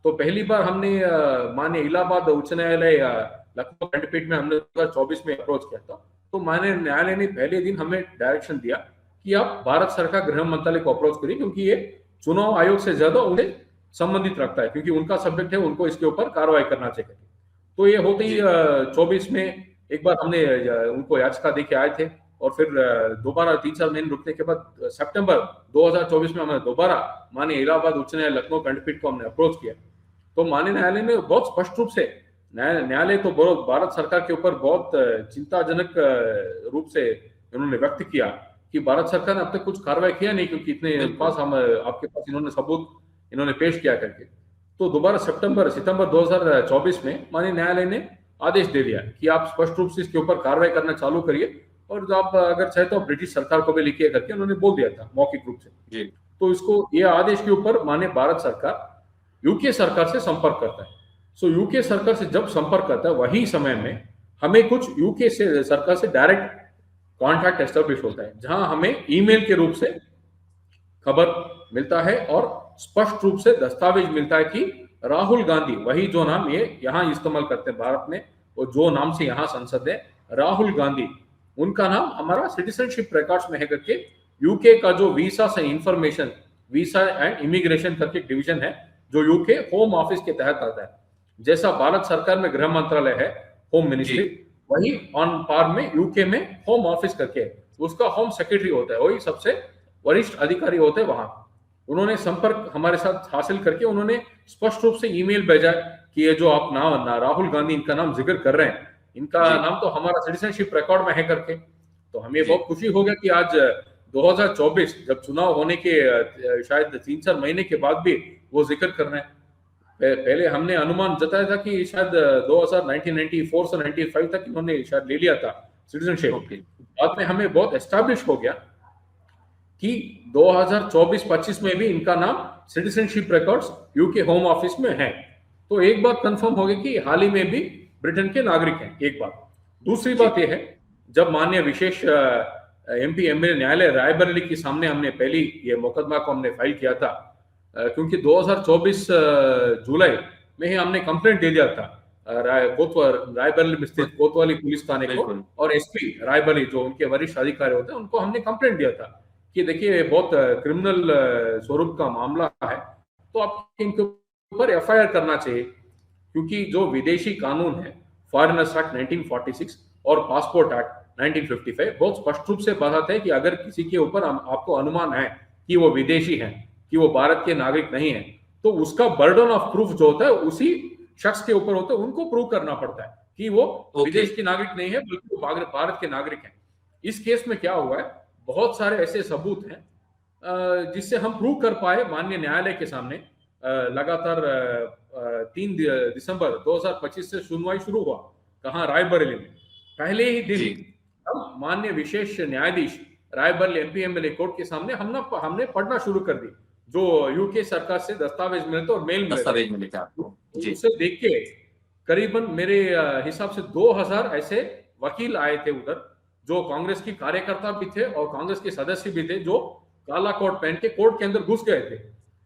तो पहली बार हमने माननीय इलाहाबाद उच्च न्यायालय लखनऊ खंडपीठ में हमने 2024 में अप्रोच किया था। तो माननीय न्यायालय ने पहले दिन हमें डायरेक्शन दिया कि आप भारत सरकार गृह मंत्रालय को अप्रोच करिए, क्योंकि ये चुनाव आयोग से ज्यादा उन्हें संबंधित रखता है, क्योंकि उनका सब्जेक्ट है, उनको इसके ऊपर कार्रवाई करना चाहिए। तो ये होते ही 24 में एक बार हमने उनको याचिका देके आए थे, और फिर दोबारा 3-4 महीने रुकने के बाद सितंबर 2024 में हमने दोबारा माननीय इलाहाबाद उच्च न्यायालय लखनऊ खंडपीठ को हमने अप्रोच किया। तो माननीय न्यायालय ने बहुत स्पष्ट रूप से, न्यायालय तो बहुत भारत सरकार के ऊपर बहुत चिंताजनक रूप से उन्होंने व्यक्त किया कि भारत सरकार ने अब तक कुछ कार्रवाई किया नहीं, क्योंकि इतने पास हम आपके पास इन्होंने सबूत इन्होंने पेश किया करके। तो दोबारा सितंबर 2024 में माननीय न्यायालय ने आदेश दे दिया कि आप स्पष्ट रूप से इसके ऊपर कार्रवाई करना चालू करिए, और आप अगर चाहे तो ब्रिटिश सरकार को भी लिखिए करके उन्होंने बोल दिया था मौखिक रूप से। तो इसको, ये आदेश के ऊपर माननीय भारत सरकार यूके सरकार से संपर्क करता है। सो यूके सरकार से जब संपर्क करता है, वही समय में हमें कुछ यूके से सरकार से डायरेक्ट कॉन्टैक्ट एस्टेब्लिश होता है, जहां हमें ईमेल के रूप से खबर मिलता है और स्पष्ट रूप से दस्तावेज मिलता है कि राहुल गांधी, वही जो नाम ये यहाँ इस्तेमाल करते हैं भारत में, और जो नाम से यहाँ संसद है, राहुल गांधी, उनका नाम हमारा सिटीजनशिप रिकॉर्ड्स में है करके यूके का जो वीसा से इंफॉर्मेशन, वीसा एंड इमिग्रेशन करके डिवीजन है, जो यूके होम ऑफिस के तहत आता है। जैसा भारत सरकार में गृह मंत्रालय है, होम मिनिस्ट्री, वही ऑन पार में यूके में होम ऑफिस करके उसका होम सेक्रेटरी होता है, वही सबसे वरिष्ठ अधिकारी होते हैं वहां। उन्होंने संपर्क हमारे साथ हासिल करके उन्होंने स्पष्ट रूप से ईमेल भेजा कि ये जो आप नाम राहुल गांधी इनका नाम जिक्र कर रहे हैं, इनका नाम तो हमारा सिटीजनशिप रिकॉर्ड में है करके। तो हमें बहुत खुशी हो गया कि आज 2024 जब चुनाव होने के शायद 3-4 महीने के बाद भी वो जिक्र कर रहे हैं। पहले हमने अनुमान जताया था कि शायद 1994 से 95 तक इन्होंने शायद ले लिया था सिटीजनशिप। बाद में हमें बहुत एस्टैब्लिश हो गया कि 2024-25 में भी इनका नाम citizenship records UK home office में है। तो एक बात कंफर्म हो गई कि हाल ही में भी ब्रिटेन के नागरिक हैं, एक बात। दूसरी बात यह है, जब माननीय विशेष एमपी एमएलए न्यायालय रायबरेली के सामने हमने पहली ये मुकदमा को हमने फाइल किया था, क्योंकि 2024 जुलाई में ही हमने कंप्लेंट दे दिया था रायबरेली में स्थित कोतवाली पुलिस थाने को, और एसपी रायबरेली जो उनके वरिष्ठ अधिकारी होते हैं उनको हमने कंप्लेंट दिया था कि देखिए बहुत क्रिमिनल स्वरूप का मामला है, तो आप इनके ऊपर एफआईआर करना चाहिए, क्योंकि जो विदेशी कानून है फॉरेनर्स एक्ट 1946 और पासपोर्ट एक्ट 1955 बहुत स्पष्ट रूप से बताते हैं कि अगर किसी के ऊपर आपको अनुमान है कि वो विदेशी है, कि वो भारत के नागरिक नहीं है, तो उसका बर्डन ऑफ प्रूफ जो होता है उसी शख्स के ऊपर होता है, उनको प्रूव करना पड़ता है कि वो विदेश के नागरिक नहीं है बल्कि वो भारत के नागरिक हैं। इस केस में क्या हुआ है, बहुत सारे ऐसे सबूत हैं जिससे हम प्रूव कर पाए माननीय न्यायालय के सामने। लगातार 3 दिसंबर 2025 से सुनवाई शुरू हुआ, कहाँ, रायबरेली में। पहले ही दिन हम माननीय विशेष न्यायाधीश रायबरेली एमपी एमएलए कोर्ट के सामने हमने पढ़ना शुरू कर दी, जो यूके सरकार से दस्तावेज मिले थे और मेल मिले थे। उसे देख के करीबन मेरे हिसाब से 2000 ऐसे वकील आए थे उधर, जो कांग्रेस की कार्यकर्ता भी थे और कांग्रेस के सदस्य भी थे, जो काला कोट पहन के कोर्ट के अंदर घुस गए थे।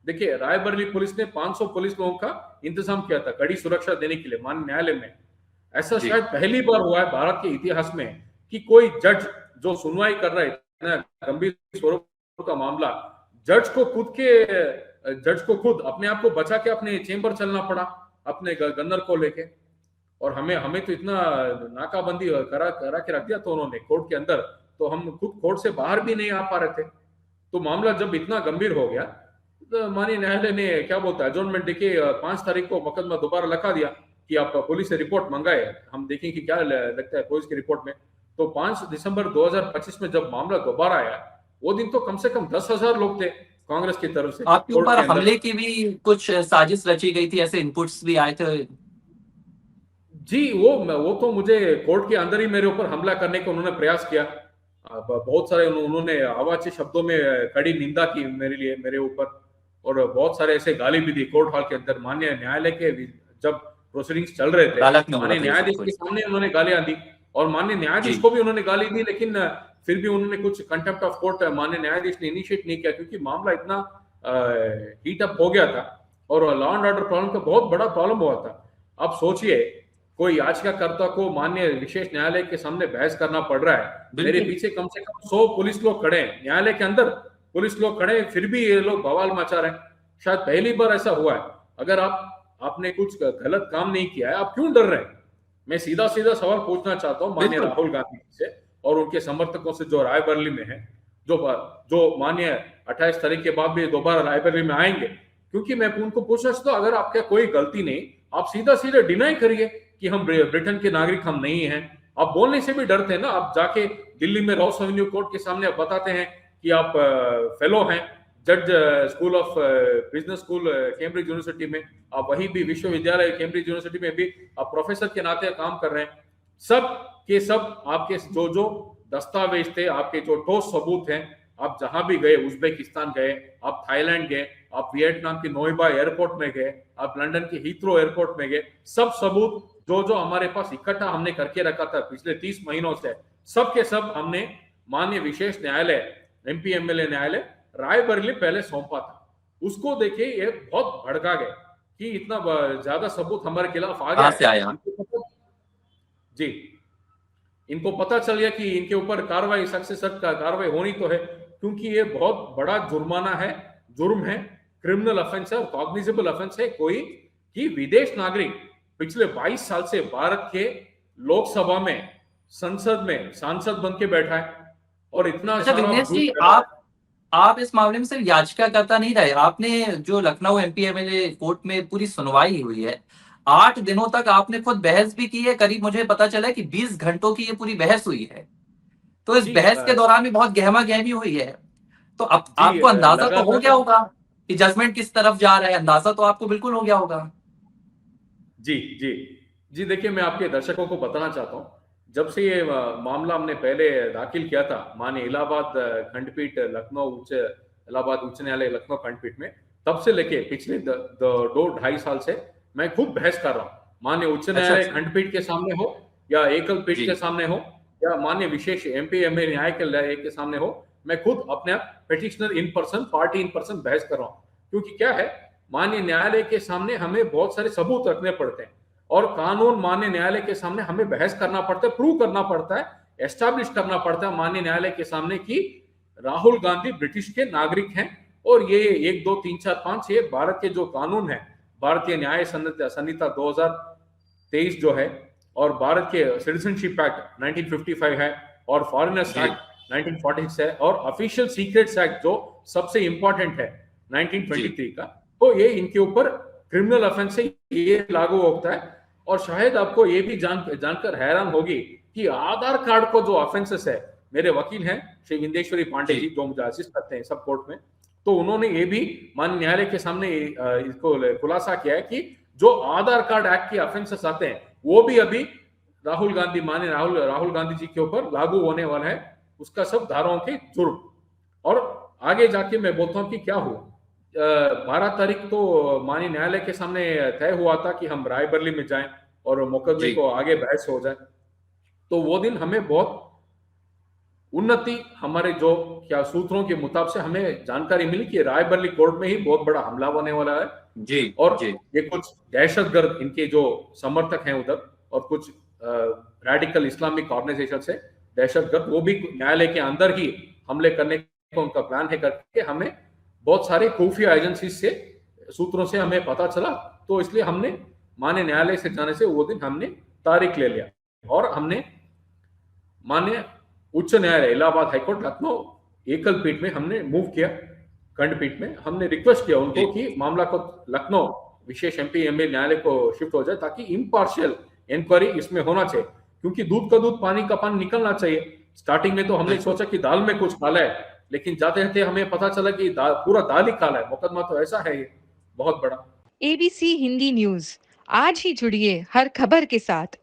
देखिए, रायबरेली पुलिस ने 500 पुलिस लोगों का इंतजाम किया था कड़ी सुरक्षा देने के लिए माननीय न्यायालय में। ऐसा शायद पहली बार हुआ है भारत के इतिहास में कि कोई जज जो सुनवाई कर रहा है इतना गंभीर स्वरूप का मामला, जज को खुद अपने आप को बचा के अपने चेंबर चलना पड़ा अपने गन्नर को लेके, और हमें तो इतना नाकाबंदी करा के रख दिया तो उन्होंने कोर्ट के अंदर, तो हम खुद कोर्ट से बाहर भी नहीं आ पा रहे थे। तो मामला जब इतना गंभीर हो गया तो माननीय न्यायालय ने क्या बोलता है, एडजॉर्नमेंट देके 5 तारीख को मुकदमा दोबारा लिखा दिया कि आप पुलिस से रिपोर्ट मंगाए, हम देखें कि क्या लगता है पुलिस की रिपोर्ट में। तो 5 दिसंबर 2025 में जब मामला दोबारा आया, वो दिन तो कम से कम 10,000 लोग थे कांग्रेस की तरफ से। आपके ऊपर हमले की भी कुछ साजिश रची गई थी, ऐसे इनपुट्स भी आए थे? जी, वो तो मुझे कोर्ट के अंदर ही मेरे ऊपर हमला करने का उन्होंने प्रयास किया। बहुत सारे उन्होंने अवाच्य शब्दों में कड़ी निंदा की मेरे ऊपर, और बहुत सारे ऐसे गाली भी दी कोर्ट हॉल के अंदर। माननीय न्यायालय के जब प्रोसीडिंग्स चल रहे थे, माननीय न्यायाधीश के सामने उन्होंने गालियां दी, और माननीय न्यायाधीश को भी उन्होंने गाली दी, लेकिन फिर भी उन्होंने कुछ कंटेम्प्ट ऑफ कोर्ट माननीय न्यायाधीश ने इनिशिएट नहीं किया, क्योंकि मामला इतना हीट अप हो गया था और लॉ एंड ऑर्डर प्रॉब्लम का बहुत बड़ा प्रॉब्लम हुआ था। आप सोचिए, कोई याचिकाकर्ता को माननीय विशेष न्यायालय के सामने बहस करना पड़ रहा है, मेरे बिल्कुल। पीछे कम से कम 100 पुलिस लोग खड़े हैं, न्यायालय के अंदर पुलिस लोग खड़े हैं, फिर भी ये लोग बवाल मचा रहे हैं। शायद पहली बार ऐसा हुआ है। अगर आपने कुछ गलत काम नहीं किया है, आप क्यों डर रहे हैं? मैं सीधा सीधा सवाल पूछना चाहता हूँ माननीय बिल्कुल। राहुल गांधी जी से और उनके समर्थकों से जो रायबरेली में है, जो जो माननीय 28 तारीख के बाद भी दोबारा रायबरेली में आएंगे, क्योंकि मैं उनको पूछना चाहता हूँ, अगर आपका कोई गलती नहीं, आप सीधा सीधा डिनाई करिए कि हम ब्रिटेन के नागरिक हम नहीं हैं। आप बोलने से भी डरते हैं ना। आप जाके दिल्ली में रॉस एवेन्यू कोर्ट के सामने आप बताते हैं कि आप फेलो हैं जज school of business school Cambridge university में, आप वही भी विश्वविद्यालय कैम्ब्रिज यूनिवर्सिटी में भी आप प्रोफेसर के नाते काम कर रहे हैं। सब के सब आपके जो जो दस्तावेज थे, आपके जो ठोस सबूत हैं, आप जहां भी गए, उज्बेकिस्तान गए, आप थाईलैंड गए, आप वियतनाम के नोएबा एयरपोर्ट में गए, आप लंदन के हीथ्रो एयरपोर्ट में गए, सब सबूत जो जो हमारे पास इकट्ठा हमने करके रखा था पिछले 30 महीनों से, सब के सब हमने माननीय विशेष न्यायालय, एमपी एमएलए न्यायालय रायबरेली पहले सौंपा था। उसको देखिए ये बहुत भड़का गए कि इतना ज्यादा सबूत हमारे खिलाफ आ गया कहाँ से आया? जी, इनको पता चल गया कि इनके ऊपर कार्रवाई, सख्त से सख्त कार्रवाई होनी तो है, क्योंकि ये बहुत बड़ा जुर्माना है, जुर्म है, क्रिमिनल ऑफेंस है और कॉग्निजेबल ऑफेंस है कोई कि विदेश नागरिक पिछले 22 साल से भारत के लोकसभा में, संसद में सांसद बन के बैठा है और इतना अच्छा सारा विघ्नेश झूठ जी, फैला है। आप इस मामले में सिर्फ याचिकाकर्ता नहीं रहे, आपने जो लखनऊ एमपी एमएलए कोर्ट में पूरी सुनवाई हुई है, 8 दिनों तक आपने खुद बहस भी की है। करीब मुझे पता चला है कि 20 घंटों की ये पूरी बहस हुई है। तो इस जी बहस के दौरान भी बहुत गहमा गहमी हुई है। तो अब जी आपको अंदाजा तो हो गया लगातार होगा कि जजमेंट किस तरफ जा रहा है, अंदाजा तो आपको बिल्कुल हो गया होगा। जी जी जी, देखिए मैं आपके दर्शकों को बताना चाहता हूँ, जब से ये मामला हमने पहले दाखिल किया था माननीय इलाहाबाद खंडपीठ लखनऊ उच्च इलाहाबाद उच्च न्यायालय लखनऊ खंडपीठ में, तब से लेके पिछले 2-2.5 साल से मैं खुद बहस कर रहा हूँ। माननीय उच्च अच्छा न्यायालय अच्छा। खंडपीठ के सामने हो या एकल पीठ जी के सामने हो या माननीय विशेष एमपी एमए न्याय के सामने हो, मैं खुद अपने petitioner in person, party in person बहस कर रहा हूँ। क्योंकि क्या है, माननीय न्यायालय के सामने हमें बहुत सारे सबूत रखने पड़ते हैं और कानून माननीय न्यायालय के सामने हमें बहस करना पड़ता है, प्रूव करना पड़ता है, एस्टैब्लिश करना पड़ता है माननीय न्यायालय के सामने कि राहुल गांधी ब्रिटिश के नागरिक हैं और ये 1 2 3 4 5 ये भारत के जो कानून है, भारतीय न्याय संहिता 2023 जो है और भारत के सिटीजनशिप एक्ट 1955 है और फॉरेनर्स जी एक्ट 1946 है और ऑफिशियल सीक्रेट्स एक्ट जो सबसे इंपॉर्टेंट है जी 1923 का, तो ये इनके ऊपर क्रिमिनल ऑफेंस से ये लागू होता है। और शायद आपको ये भी जानकर हैरान होगी कि आधार कार्ड को जो ऑफेंसेस है, मेरे वकील हैं श्री विंदेश्वरी पांडे जी जी जो मुझे असिस्ट करते हैं सब कोर्ट में, तो उन्होंने ये भी माननीय न्यायालय के सामने इसको खुलासा किया है कि जो आधार कार्ड एक्ट के ऑफेंसेस आते हैं वो भी अभी राहुल गांधी जी के ऊपर लागू होने वाला है, उसका सब धाराओं के जुर्म। और आगे जाके मैं बोलता हूँ कि क्या हुआ, 12 तारीख तो माननीय न्यायालय के सामने तय हुआ था कि हम रायबरेली में जाएं और मुकदमे जी को आगे बहस हो जाए। तो वो दिन हमें बहुत उन्नति, हमारे जो क्या सूत्रों के मुताबिक से हमें जानकारी मिली कि रायबरेली कोर्ट में ही बहुत बड़ा हमला होने वाला है जी और जी ये कुछ दहशतगर्द इनके जो समर्थक हैं उधर और कुछ रेडिकल इस्लामिक ऑर्गेनाइजेशन से दहशतगर्द वो भी न्यायालय के अंदर ही हमले करने का उनका प्लान है करके हमें बहुत सारे खुफिया एजेंसी से सूत्रों से हमें पता चला। तो इसलिए हमने माननीय न्यायालय से जाने से वो दिन हमने तारीख ले लिया और हमने माननीय उच्च न्यायालय इलाहाबाद हाईकोर्ट लखनऊ एकल पीठ में हमने मूव किया, खंडपीठ में हमने रिक्वेस्ट किया उनको जी। कि मामला को लखनऊ विशेष एमपी एमए न्यायालय को शिफ्ट हो जाए ताकि इम्पार्शियल इंक्वायरी इसमें होना चाहिए, क्योंकि दूध का दूध पानी का पानी निकलना चाहिए। स्टार्टिंग में तो हमने बिल्कुल। सोचा कि दाल में कुछ काला है, लेकिन जाते जाते हमें पता चला कि पूरा दाल ही काला है, मुकदमा तो ऐसा है ये बहुत बड़ा। एबीसी हिंदी न्यूज, आज ही जुड़िए हर खबर के साथ।